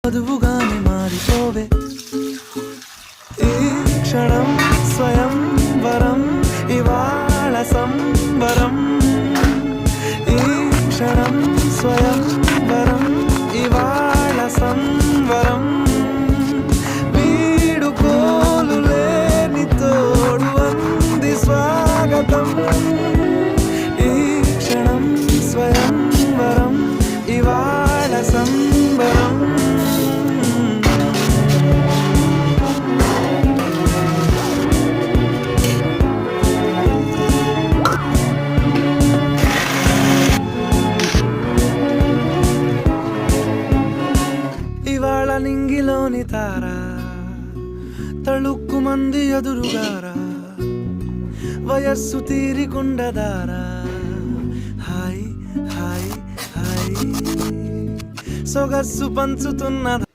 మధువుగానే మారిపోవే ఈ క్షణం స్వయం వరం ఇవాళ సంబరం ఈ క్షణం స్వయం వరం ఇవాళ సంబరం వీడుకోలు లేని తోడు అంది స్వాగతం ఈ క్షణం స్వయం వరం ఇవాళ సంబరం ఇవాళ నింగిలోని తారా తళుక్కు మంది ఎదురుగారా వయస్సు తీరికుండదారా హాయ్ హాయ్ హాయ్ సొగస్సు పంచుతున్న